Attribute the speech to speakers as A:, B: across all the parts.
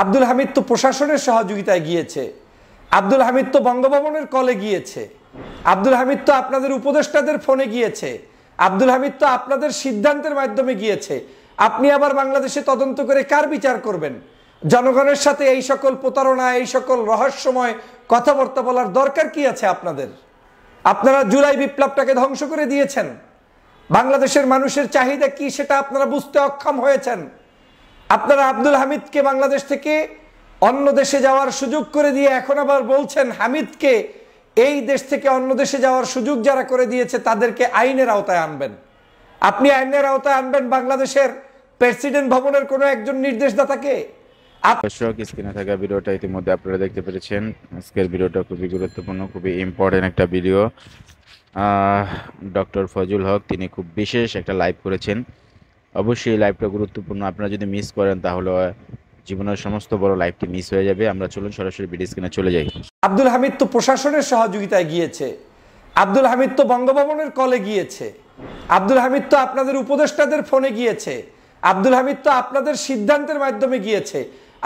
A: আব্দুল হামিদ তো প্রশাসনের সহযোগিতায় গিয়েছে, আব্দুল হামিদ তো বঙ্গভবনের কলে গিয়েছে, আব্দুল হামিদ তো আপনাদের উপদেষ্টাদের ফোনে গিয়েছে, আব্দুল হামিদ তো আপনাদের সিদ্ধান্তের মাধ্যমে গিয়েছে। আপনি আবার বাংলাদেশে তদন্ত করে কার বিচার করবেন? জনগণের সাথে এই সকল প্রতারণা, এই সকল রহস্যময় কথাবার্তা বলার দরকার কি আছে আপনাদের? আপনারা জুলাই বিপ্লবটাকে ধ্বংস করে দিয়েছেন। বাংলাদেশের মানুষের চাহিদা কি সেটা আপনারা বুঝতে অক্ষম হয়েছেন। আপনারা আব্দুল হামিদকে বাংলাদেশ থেকে অন্য দেশে যাওয়ার সুযোগ করে দিয়ে এখন আবার বলছেন হামিদকে এই দেশ থেকে অন্য দেশে যাওয়ার সুযোগ যারা করে দিয়েছে তাদেরকে আইনের আওতায় আনবেন। আপনি আইনের আওতায় আনবেন বাংলাদেশের প্রেসিডেন্ট ভবনের কোনো একজন নির্দেশদাতাকে।
B: দর্শক, স্ক্রিনে থাকা ভিডিওটা ইতিমধ্যে আপনারা দেখতে পেরেছেন। আজকের ভিডিওটা খুবই গুরুত্বপূর্ণ, খুবই ইম্পর্টেন্ট একটা ভিডিও। ডক্টর ফজলুল হক তিনি খুব বিশেষ একটা লাইভ করেছেন। অবশ্যই লাইভটা গুরুত্বপূর্ণ, আপনারা যদি মিস করেন তাহলে জীবনের সমস্ত বড় লাইভটি মিস হয়ে যাবে। আমরা চলুন সরাসরি ভিডিও স্ক্রিনে চলে যাই।
A: আব্দুল হামিদ তো প্রশাসনের সহযোগিতায় গিয়েছে, আব্দুল হামিদ তো বঙ্গভবনের কলে গিয়েছে, আব্দুল হামিদ তো আপনাদের উপদেষ্টাদের ফোনে গিয়েছে, আব্দুল হামিদ তো আপনাদের সিদ্ধান্তের মাধ্যমে গিয়েছে।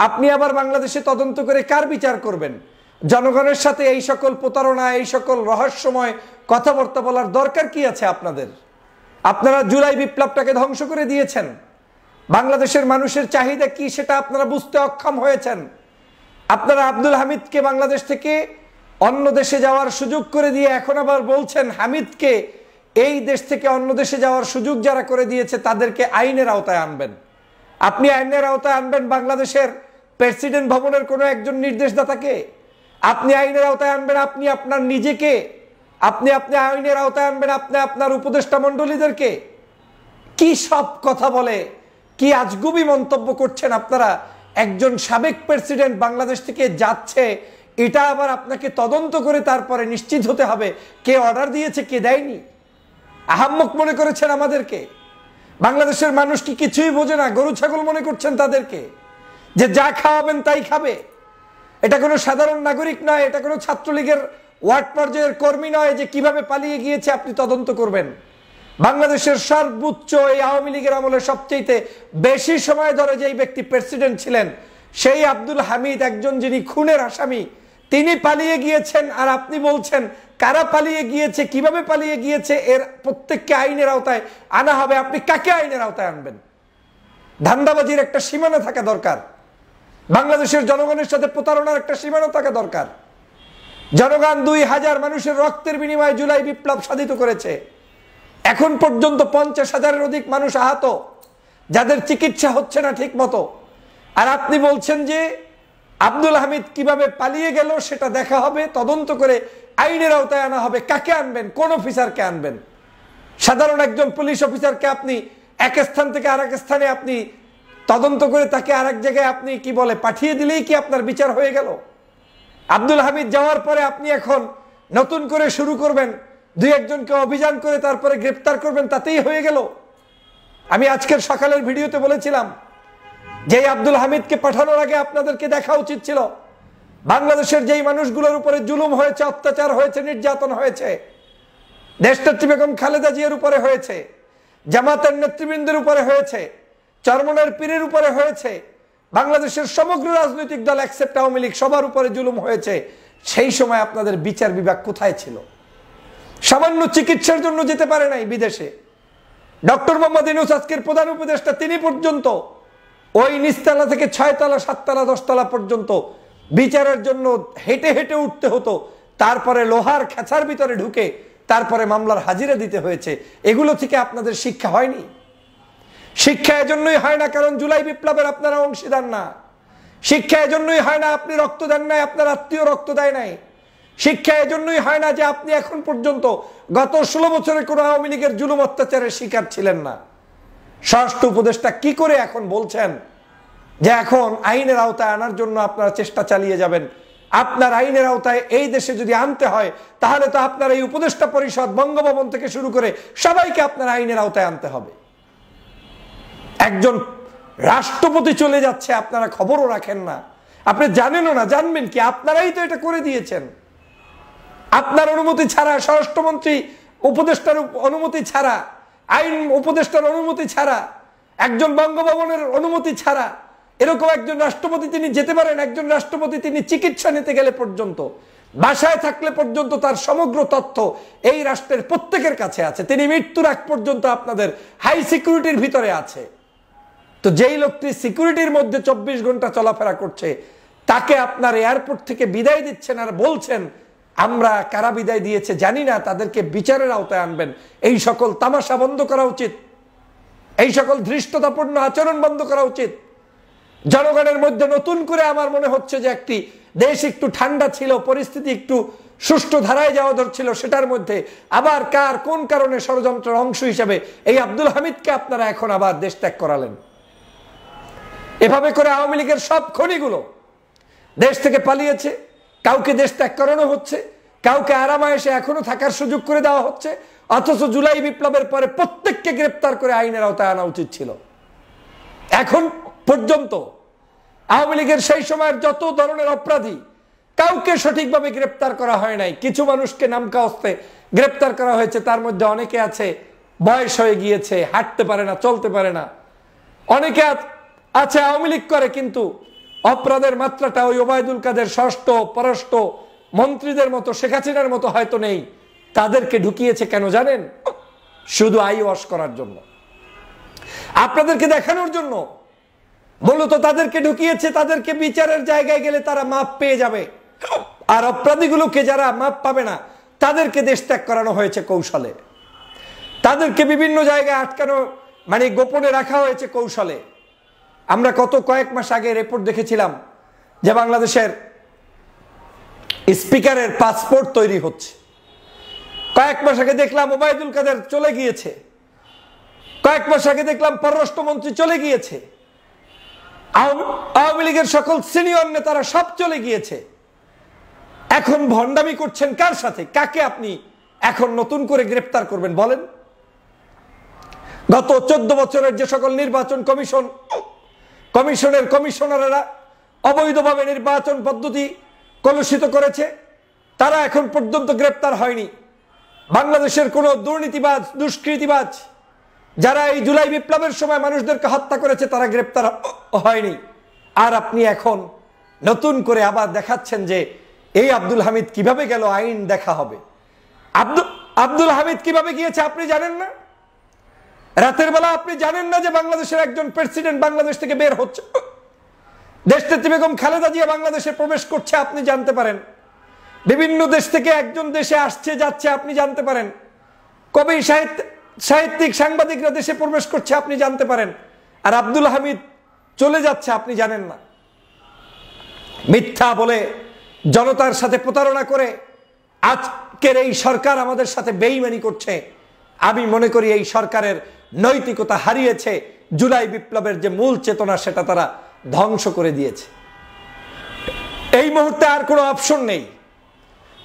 A: আপনি আবার বাংলাদেশে তদন্ত করে কার বিচার করবেন? জনগণের সাথে এই সকল প্রতারণা, এই সকল রহস্যময় কথাবার্তা বলার দরকার কি আছে আপনাদের? আপনারা জুলাই বিপ্লবটাকে ধ্বংস করে দিয়েছেন। বাংলাদেশের মানুষের চাহিদা কি সেটা আপনারা বুঝতে অক্ষম হয়েছেন। আপনারা আব্দুল হামিদকে বাংলাদেশ থেকে অন্য দেশে যাওয়ার সুযোগ করে দিয়ে এখন আবার বলছেন হামিদকে এই দেশ থেকে অন্য দেশে যাওয়ার সুযোগ যারা করে দিয়েছে তাদেরকে আইনের আওতায় আনবেন। আপনি আইনের আওতায় আনবেন বাংলাদেশের প্রেসিডেন্ট ভবনের কোনো একজন নির্দেশদাতাকে। আপনি আইনের আওতায় আনবেন আপনি আপনার নিজেকে, আপনি আইনের আওতায় আনবেন আপনি আপনার উপদেষ্টা মণ্ডলীদেরকে। কি সব কথা বলে, কি আজগুবি মন্তব্য করছেন আপনারা। একজন সাবেক প্রেসিডেন্ট বাংলাদেশ থেকে যাচ্ছে, এটা আবার আপনাকে তদন্ত করে তারপরে নিশ্চিত হতে হবে কে অর্ডার দিয়েছে কে দেয়নি। আহাম্মক মনে করেছেন আমাদেরকে। বাংলাদেশের মানুষ কি কিছুই বোঝে না, গরু ছাগল মনে করছেন তাদেরকে, যে যা খাওয়াবেন তাই খাবে। এটা কোনো সাধারণ নাগরিক নয়, এটা কোনো ছাত্রলীগের ওয়ার্ড পর্যায়ের কর্মী নয় যে কিভাবে পালিয়ে গিয়েছে আপনি তদন্ত করবেন। বাংলাদেশের সর্বোচ্চ এই আওয়ামী লীগের আমলে সবচেয়ে বেশি সময় ধরে যেই ব্যক্তি প্রেসিডেন্ট ছিলেন সেই আব্দুল হামিদ, একজন যিনি খুনের আসামি, তিনি পালিয়ে গিয়েছেন। আর আপনি বলছেন কারা পালিয়ে গিয়েছে, কিভাবে পালিয়ে গিয়েছে, এর প্রত্যেককে আইনের আওতায় আনা হবে। আপনি কাকে আইনের আওতায় আনবেন? ধান্দাবাজির একটা সীমানা থাকা দরকার। বাংলাদেশের জনগণের সাথে প্রতারণার একটা সীমানা থাকা দরকার। জনগণ 2000 মানুষের রক্তের বিনিময়ে জুলাই বিপ্লব সাধিত করেছে। এখন পর্যন্ত 50,000-এর অধিক মানুষ আহত, যাদের চিকিৎসা হচ্ছে না ঠিক মতো। আর আপনি বলছেন যে আব্দুল হামিদ কিভাবে পালিয়ে গেল সেটা দেখা হবে, তদন্ত করে আইনের আওতায় আনা হবে। কাকে আনবেন? কোন অফিসারকে আনবেন? সাধারণ একজন পুলিশ অফিসারকে আপনি এক স্থান থেকে আরেক স্থানে আপনি তদন্ত করে তাকে আরেক জায়গায় আপনি কি বলে পাঠিয়ে দিলেই কি আপনার বিচার হয়ে গেল? আব্দুল হামিদ যাওয়ার পরে আপনি এখন নতুন করে শুরু করবেন, 2-1জনকে অভিযান করে তারপরে গ্রেপ্তার করবেন, তাতেই হয়ে গেল? আমি আজকের সকালের ভিডিওতে বলেছিলাম যে আব্দুল হামিদকে পাঠানোর আগে আপনাদেরকে দেখা উচিত ছিল বাংলাদেশের যেই মানুষগুলোর উপরে জুলুম হয়েছে, অত্যাচার হয়েছে, নির্যাতন হয়েছে, দেশনেত্রী বেগম খালেদা জিয়ার উপরে হয়েছে, জামাতের নেতৃবৃন্দের উপরে হয়েছে, চরমনের পীরের উপরে হয়েছে, বাংলাদেশের সমগ্র রাজনৈতিক দল এক্সেপ্ট আওয়ামী লীগ সবার উপরে জুলুম হয়েছে। সেই সময় আপনাদের বিচার বিভাগ কোথায় ছিল? সামান্য চিকিৎসার জন্য যেতে পারে নাই বিদেশে। ডক্টর মোহাম্মদ ইউনূস আজকের প্রধান উপদেষ্টা, তিনি পর্যন্ত ওই নিচতলা থেকে 6 তলা 7 তলা 10 তলা পর্যন্ত বিচারের জন্য হেঁটে হেঁটে উঠতে হতো, তারপরে লোহার খেঁচার ভিতরে ঢুকে তারপরে মামলার হাজিরা দিতে হয়েছে। এগুলো থেকে আপনাদের শিক্ষা হয়নি? শিক্ষা এজন্যই হয় না কারণ জুলাই বিপ্লবের আপনারা অংশীদার না। শিক্ষা এজন্যই হয় না আপনি রক্ত দেন নাই, আপনার আত্মীয় রক্ত দেয় নাই। শিক্ষা এজন্যই হয় না যে আপনি এখন পর্যন্ত গত 16 বছরে কোনো আওয়ামী লীগের জুলুম অত্যাচারের শিকার ছিলেন না। স্বরাষ্ট্র উপদেষ্টা কি করে এখন বলছেন যে এখন আইনের আওতায় আনার জন্য আপনারা চেষ্টা চালিয়ে যাবেন? আপনার আইনের আওতায় এই দেশে যদি আনতে হয় তাহলে তো আপনার এই উপদেষ্টা পরিষদ, বঙ্গভবন থেকে শুরু করে সবাইকে আপনার আইনের আওতায় আনতে হবে। একজন রাষ্ট্রপতি চলে যাচ্ছে, আপনারা খবরও রাখেন না, আপনি জানেনও না, জানবেন কি? আপনারাই তো এটা করে দিয়েছেন। আপনার অনুমতি ছাড়া, স্বরাষ্ট্রমন্ত্রী উপদেষ্টার অনুমতি ছাড়া, আইন উপদেষ্টার অনুমতি ছাড়া, একজন বঙ্গভবনের অনুমতি ছাড়া এরকম একজন রাষ্ট্রপতি তিনি যেতে পারেন, একজন রাষ্ট্রপতি তিনি চিকিৎসা নিতে গেলে পর্যন্ত, বাসায় থাকলে পর্যন্ত তার সমগ্র তথ্য এই রাষ্ট্রের প্রত্যেকের কাছে আছে, তিনি মৃত্যুর আগ পর্যন্ত আপনাদের হাই সিকিউরিটির ভিতরে আছে। তো যেই লোকটি সিকিউরিটির মধ্যে 24 ঘন্টা চলাফেরা করছে, তাকে আপনার এয়ারপোর্ট থেকে বিদায় দিচ্ছেন আর বলছেন আমরা কারা বিদায় দিয়েছে জানি না, তাদেরকে বিচারের আওতায় আনবেন। এই সকল তামাশা বন্ধ করা উচিত, এই সকল ধৃষ্টতাপূর্ণ আচরণ বন্ধ করা উচিত। জনগণের মধ্যে নতুন করে আমার মনে হচ্ছে যে একটি দেশ একটু ঠান্ডা ছিল, পরিস্থিতি একটু সুষ্ঠু ধারায় যাওয়া ধরছিল, সেটার মধ্যে আবার কার কোন কারণে ষড়যন্ত্রের অংশ হিসেবে এই আব্দুল হামিদকে আপনারা এখন আবার দেশ ত্যাগ করালেন। এভাবে করে আওয়ামী লীগের সব খনিগুলো দেশ থেকে পালিয়েছে, কাউকে দেশ ত্যাগ করানো হচ্ছে, কাউকে আরামায়েশে এখনো থাকার সুযোগ করে দেওয়া হচ্ছে, অথচ জুলাই বিপ্লবের পরে প্রত্যেককে গ্রেপ্তার করে আইনের আওতায় আনা উচিত ছিল। এখন পর্যন্ত আওয়ামী লীগের সেই সময়ের যত ধরনের অপরাধী কাউকে সঠিকভাবে গ্রেপ্তার করা হয় নাই। কিছু মানুষকে নামকা অস্তে গ্রেপ্তার করা হয়েছে, তার মধ্যে অনেকে আছে বয়স হয়ে গিয়েছে, হাঁটতে পারে না, চলতে পারে না। অনেকে আছে আওয়ামী লীগ করে কিন্তু অপরাধের মাত্রাটা ওই ওবায়দুল কাদের ষষ্ঠ পররাষ্ট্র মন্ত্রীদের মতো, শেখ হাসিনার মতো হয়তো নেই। তাদেরকে ঢুকিয়েছে কেন জানেন? শুধু আই ওয়াশ করার জন্য, আপনাদেরকে দেখানোর জন্য মূলত তাদেরকে ঢুকিয়েছে। তাদেরকে বিচারের জায়গায় গেলে তারা মাপ পেয়ে যাবে, আর অপরাধীগুলোকে যারা মাপ পাবে না তাদেরকে দেশ ত্যাগ করানো হয়েছে কৌশলে। তাদেরকে বিভিন্ন জায়গায় আটকানো, মানে গোপনে রাখা হয়েছে কৌশলে। আমরা কয়েক মাস আগে রিপোর্ট দেখেছিলাম যে বাংলাদেশের স্পিকারের পাসপোর্ট তৈরি হচ্ছে। কয়েক মাস আগে দেখলাম ওবায়দুল কাদের চলে গিয়েছে, কয়েক মাস আগে দেখলাম পররাষ্ট্রমন্ত্রী চলে গিয়েছে, আওয়ামী লীগের সকল সিনিয়র নেতারা সব চলে গিয়েছে। এখন ভণ্ডামি করছেন কার সাথে? কাকে আপনি এখন নতুন করে গ্রেপ্তার করবেন বলেন? গত 14 বছরের যে সকল নির্বাচন কমিশনের কমিশনাররা অবৈধভাবে নির্বাচন পদ্ধতি কলুষিত করেছে, তারা এখন পর্যন্ত গ্রেপ্তার হয়নি। বাংলাদেশের কোন দুর্নীতিবাজ, দুষ্কৃতিবাজ যারা এই জুলাই বিপ্লবের সময় মানুষদেরকে হত্যা করেছে, তারা গ্রেপ্তার হয়নি। আর আপনি এখন নতুন করে আবার দেখাচ্ছেন যে এই আব্দুল হামিদ কিভাবে গেল, আইন দেখা হবে। আব্দুল হামিদ কিভাবে গিয়েছে আপনি জানেন না? রাতের বেলা আপনি জানেন না যে বাংলাদেশের একজন প্রেসিডেন্ট বাংলাদেশ থেকে বের হচ্ছে, দেশনেত্রী বেগম খালেদা জিয়া বাংলাদেশে প্রবেশ করছে আপনি জানতে পারেন, বিভিন্ন দেশ থেকে একজন দেশে আসছে যাচ্ছে আপনি জানতে পারেন, কবি সাহিত্যিক সাংবাদিকরা দেশে প্রবেশ করছে আপনি জানতে পারেন, আর আব্দুল হামিদ চলে যাচ্ছে আপনি জানেন না। মিথ্যা বলে, জনতার সাথে প্রতারণা করে আজকের এই সরকার আমাদের সাথে বেইমানি করছে। আমি মনে করি এই সরকারের নৈতিকতা হারিয়েছে, জুলাই বিপ্লবের যে মূল চেতনা সেটা তারা ধ্বংস করে দিয়েছে। এই মুহূর্তে আর কোনো অপশন নেই।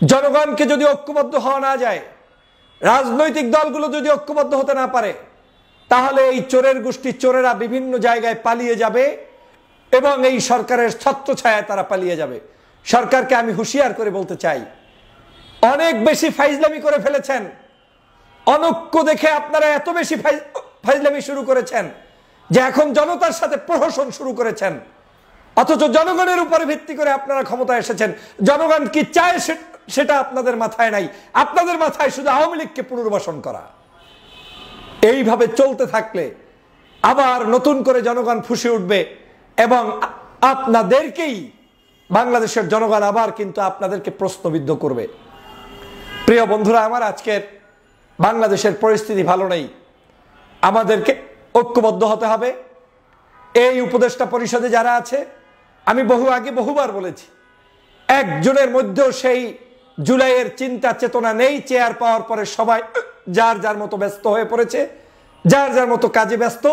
A: জনগণকে যদি ঐক্যবদ্ধ হওয়া না যায়, রাজনৈতিক দলগুলো যদি ঐক্যবদ্ধ হতে না পারে, তাহলে এই চোরের গোষ্ঠী চোরেরা বিভিন্ন জায়গায় পালিয়ে যাবে এবং এই সরকারের ছত্রছায়ায় তারা পালিয়ে যাবে। সরকারকে আমি হুঁশিয়ার করে বলতে চাই, অনেক বেশি ফাইজলামি করে ফেলেছেন। অনৈক্য দেখে আপনারা এত বেশি ফাইজলামি শুরু করেছেন যে এখন জনতার সাথে প্রহসন শুরু করেছেন, অথচ জনগণের উপরে ভিত্তি করে আপনারা ক্ষমতায় এসেছেন। জনগণ কি চায় সেটা আপনাদের মাথায় নাই, আপনাদের মাথায় শুধু আওয়ামী লীগকে পুনর্বাসন করা। এইভাবে চলতে থাকলে আবার নতুন করে জনগণ ফুঁসে উঠবে এবং আপনাদেরকেই বাংলাদেশের জনগণ আবার কিন্তু আপনাদেরকে প্রশ্নবিদ্ধ করবে। প্রিয় বন্ধুরা আমার, আজকের বাংলাদেশের পরিস্থিতি ভালো নেই, আমাদেরকে ঐক্যবদ্ধ হতে হবে। এই উপদেষ্টা পরিষদে যারা আছে, আমি বহুবার বলেছি, একজনের মধ্যেও সেই জুলাইয়ের চিন্তা চেতনা নেই। চেয়ার পাওয়ার পরে সবাই যার যার মতো ব্যস্ত হয়ে পড়েছে, যার যার মতো কাজে ব্যস্ত।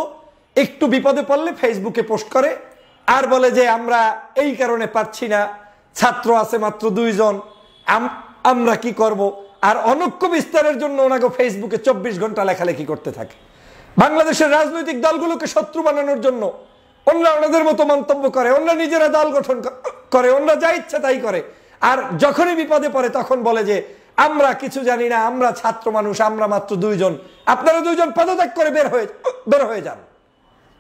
A: একটু বিপদে পড়লে ফেসবুকে পোস্ট করে আর বলে যে আমরা এই কারণে পারছি না, ছাত্র আছে মাত্র 2 জন, আমরা কি করব। আর অনৈক্য বিস্তারের জন্য ওনাকে ফেসবুকে 24 ঘন্টা লেখালেখি করতে থাকে। বাংলাদেশের রাজনৈতিক দলগুলোকে শত্রু বানানোর জন্য ওনারা ওনাদের মতো মন্তব্য করে, ওনারা নিজেরা দল গঠন করে, ওনারা যা ইচ্ছা তাই করে। আর যখনই বিপদে পড়ে তখন বলে যে আমরা কিছু জানি না, আমরা ছাত্র মানুষ, আমরা মাত্র 2 জন। আপনারা 2 জন পদত্যাগ করে বের হয়ে যান,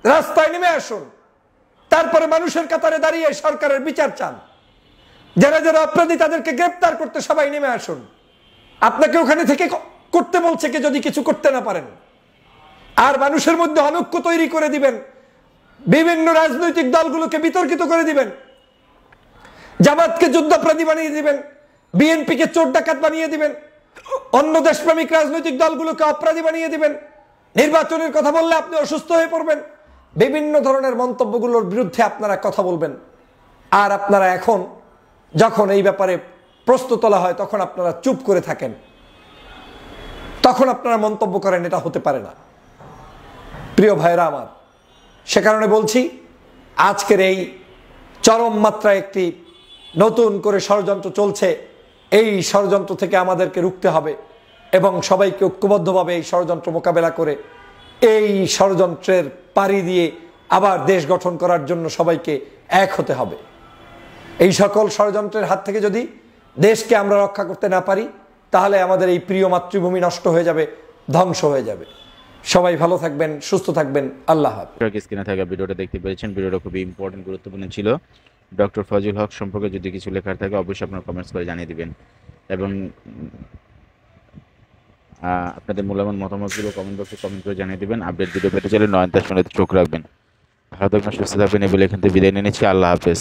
A: রাস্তায় নেমে আসুন, তারপরে মানুষের কাতারে দাঁড়িয়ে সরকারের বিচার চান। যারা যারা অপরাধী তাদেরকে গ্রেপ্তার করতে সবাই নেমে আসুন। আপনাকে ওখানে থেকে করতে বলছে কে যদি কিছু করতে না পারেন। আর মানুষের মধ্যে অনৈক্য তৈরি করে দিবেন, বিভিন্ন রাজনৈতিক দলগুলোকে বিতর্কিত করে দিবেন, জামাতকে যুদ্ধাপরাধী বানিয়ে দিবেন, বিএনপিকে চোর ডাকাত বানিয়ে দিবেন, অন্য দেশপ্রেমিক রাজনৈতিক দলগুলোকে অপরাধী বানিয়ে দিবেন। নির্বাচনের কথা বললে আপনি অসুস্থ হয়ে পড়বেন। বিভিন্ন ধরনের মন্তব্যগুলোর বিরুদ্ধে আপনারা কথা বলবেন। আর আপনারা এখন যখন এই ব্যাপারে প্রশ্ন তোলা হয় তখন আপনারা চুপ করে থাকেন, তখন আপনারা মন্তব্য করেন, এটা হতে পারে না। প্রিয় ভাইরা আমার, সে কারণে বলছি, আজকের এই চরম মাত্রায় একটি নতুন করে ষড়যন্ত্র চলছে। এই ষড়যন্ত্র থেকে আমাদেরকে রুখতে হবে এবং সবাইকে ঐক্যবদ্ধভাবে এই ষড়যন্ত্র মোকাবেলা করে এই ষড়যন্ত্রের পাড়ি দিয়ে আবার দেশ গঠন করার জন্য সবাইকে এক হতে হবে। এই সকল ষড়যন্ত্রের হাত থেকে যদি দেশকে আমরা রক্ষা করতে না পারি, তাহলে আমাদের এই প্রিয় মাতৃভূমি নষ্ট হয়ে যাবে, ধ্বংস হয়ে যাবে। সবাই ভালো থাকবেন, সুস্থ থাকবেন। আল্লাহ হাফেজ।
B: স্ক্রিনে থাকা ভিডিওটা দেখতে পেরেছেন। ভিডিওটা খুবই ইম্পর্টেন্ট, গুরুত্বপূর্ণ ছিল। ডক্টর ফজলুল হক সম্পর্কে যদি কিছু লেখার থাকে অবশ্যই আপনারা কমেন্টস করে জানিয়ে দিবেন এবং আপনাদের মূল্যবান মতামতগুলো কমেন্ট বক্সে কমেন্ট করে জানিয়ে দিবেন। আপডেট ভিডিও পেতে চাইলে নয়নতার সঙ্গে চোখ রাখবেন। ভালো থাকবেন, সুস্থ থাকবেন, এই বলে এখান থেকে বিদায় নিয়ে নিচ্ছি। আল্লাহ হাফেজ।